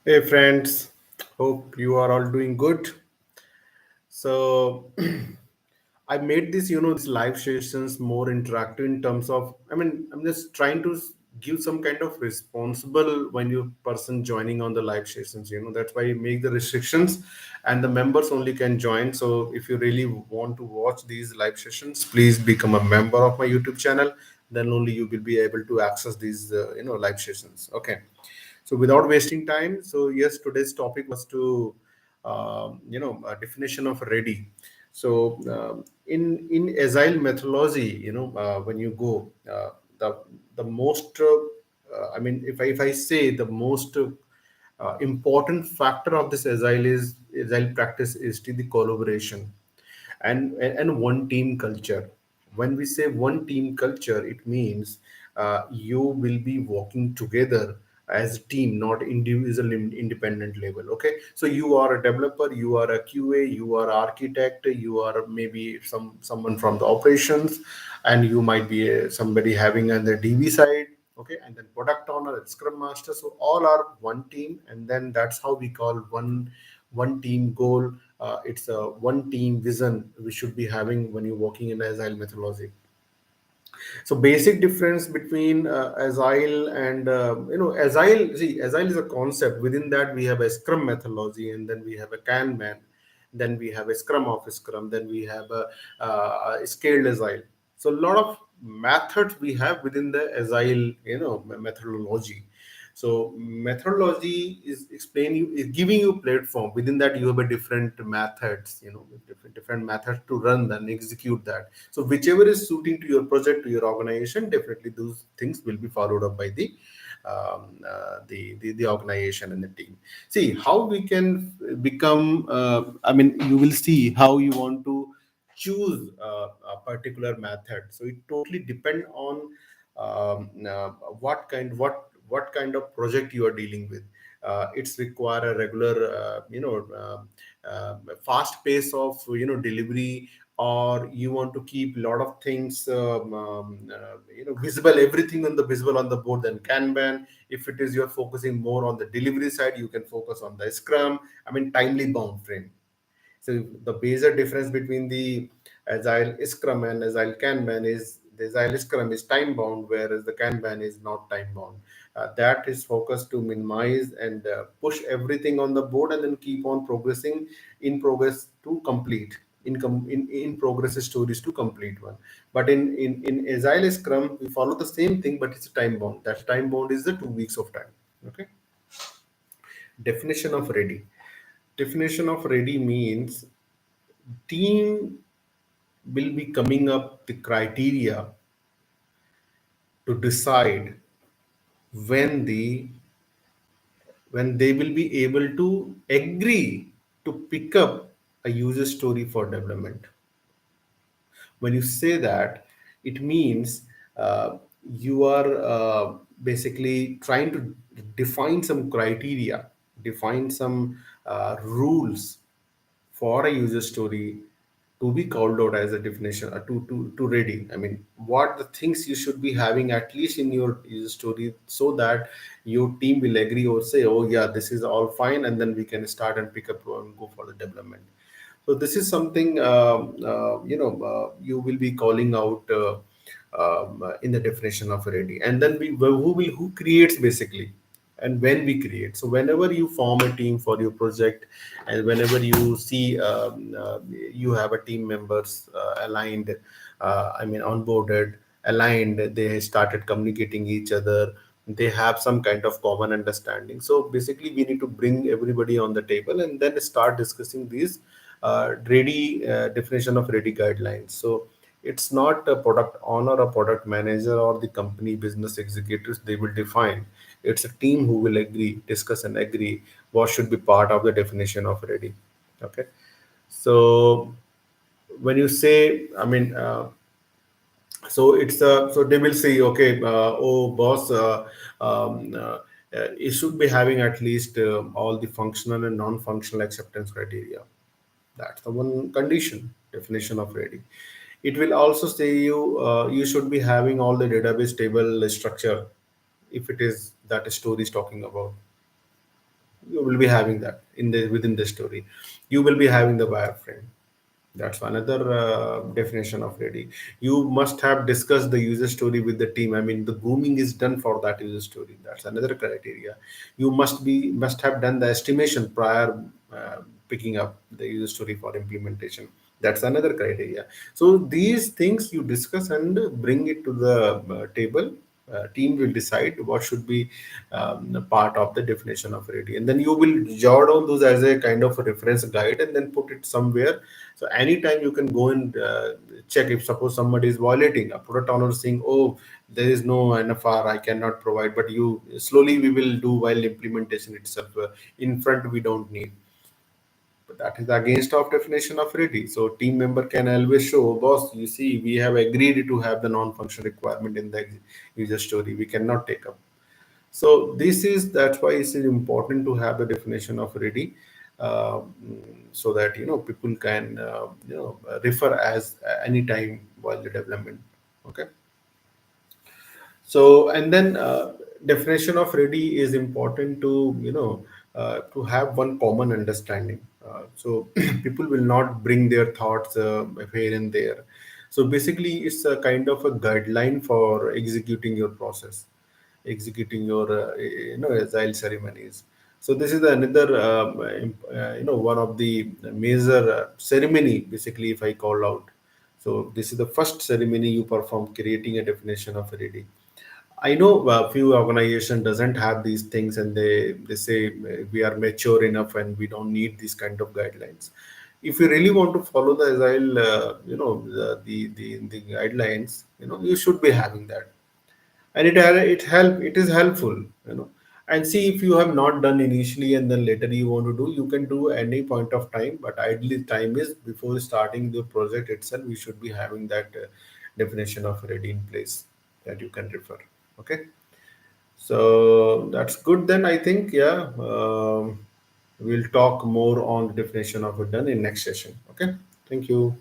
Hey friends, hope you are all doing good. So I made this live sessions more interactive in terms of, I'm just trying to give some kind of responsible when you person joining on the live sessions. That's why you make the restrictions and the members only can join. So if you really want to watch these live sessions, please become a member of my YouTube channel. Then only you will be able to access these live sessions. Okay. So without wasting time, so yes, today's topic was to, a definition of ready. So in agile methodology, when you go, the most, if I say the most important factor of this agile practice is to the collaboration and one team culture. When we say one team culture, it means you will be working together as a team, not individual independent level. Okay, so you are a developer, you are a QA, you are architect, you are maybe someone from the operations, and you might be somebody having on the DV side. Okay, and then product owner and scrum master, so all are one team, and then that's how we call one team goal. It's a one team vision we should be having when you're working in agile methodology. So basic difference between agile and agile. See, agile is a concept. Within that, we have a Scrum methodology, and then we have a Kanban, then we have a Scrum of Scrum, then we have a scaled agile. So a lot of methods we have within the agile, methodology. So methodology is explaining you is giving you platform. Within that, you have a different methods, different methods to run and execute that. So whichever is suiting to your project, to your organization, definitely those things will be followed up by the organization and the team. See how we can become. You will see how you want to choose a particular method. So it totally depend on what kind of project you are dealing with. It's require a regular fast pace of delivery, or you want to keep a lot of things visible, everything on the visible on the board. Then Kanban. If it is you're focusing more on the delivery side, you can focus on the Scrum. Timely bound frame. So the major difference between the Agile Scrum and Agile Kanban is the Agile Scrum is time bound, whereas the Kanban is not time bound. That is focused to minimize and push everything on the board, and then keep on progressing in progress to complete. In progress stories to complete one. But in Agile Scrum, we follow the same thing, but it's time bound. That time bound is the 2 weeks of time. Okay. Definition of ready. Definition of ready means team will be coming up the criteria to decide when they will be able to agree to pick up a user story for development. When you say that, it means you are basically trying to define some criteria, define some rules for a user story to be called out as a definition, to ready. What the things you should be having at least in your user story, so that your team will agree or say, oh yeah, this is all fine, and then we can start and pick up and go for the development. So this is something you will be calling out in the definition of ready. And then who creates basically, and when we create. So whenever you form a team for your project, and whenever you see you have a team members aligned, onboarded, aligned, they started communicating each other, they have some kind of common understanding. So basically we need to bring everybody on the table and then start discussing these ready definition of ready guidelines. So it's not a product owner, a product manager, or the company business executives they will define. It's a team who will agree, discuss and agree what should be part of the definition of ready. Okay. So when you say, so it's so they will say, okay, oh boss, it should be having at least all the functional and non-functional acceptance criteria. That's the one condition, definition of ready. It will also say you should be having all the database table structure, if it is that story is talking about. You will be having that in the within the story. You will be having the wireframe. That's another definition of ready. You must have discussed the user story with the team. I mean, the grooming is done for that user story. That's another criteria. You must have done the estimation prior picking up the user story for implementation. That's another criteria. So these things you discuss and bring it to the table. Team will decide what should be a part of the definition of ready, and then you will jot down those as a kind of a reference guide and then put it somewhere. So anytime you can go and check if suppose somebody is violating a product owner saying, oh, there is no NFR, I cannot provide, but you slowly we will do while implementation itself. In front we don't need, but that is against of definition of ready. So team member can always show, boss, you see, we have agreed to have the non-function requirement in the user story. We cannot take up. So this is that's why it's important to have the definition of ready, uh, so that people can refer as any time while the development. Okay. So and then definition of ready is important to to have one common understanding. So people will not bring their thoughts here and there. So basically, it's a kind of a guideline for executing your process, executing your agile ceremonies. So this is another one of the major ceremony, basically, if I call out. So this is the first ceremony you perform, creating a definition of ready. I know a few organization doesn't have these things, and they say we are mature enough and we don't need these kind of guidelines. If you really want to follow the agile, the guidelines, you should be having that, and it is helpful, and see, if you have not done initially and then later you want to do, you can do any point of time, but ideally time is before starting the project itself. We should be having that definition of ready in place that you can refer. Okay, so that's good then, I think. Yeah. We'll talk more on the definition of it done in next session. Okay, thank you.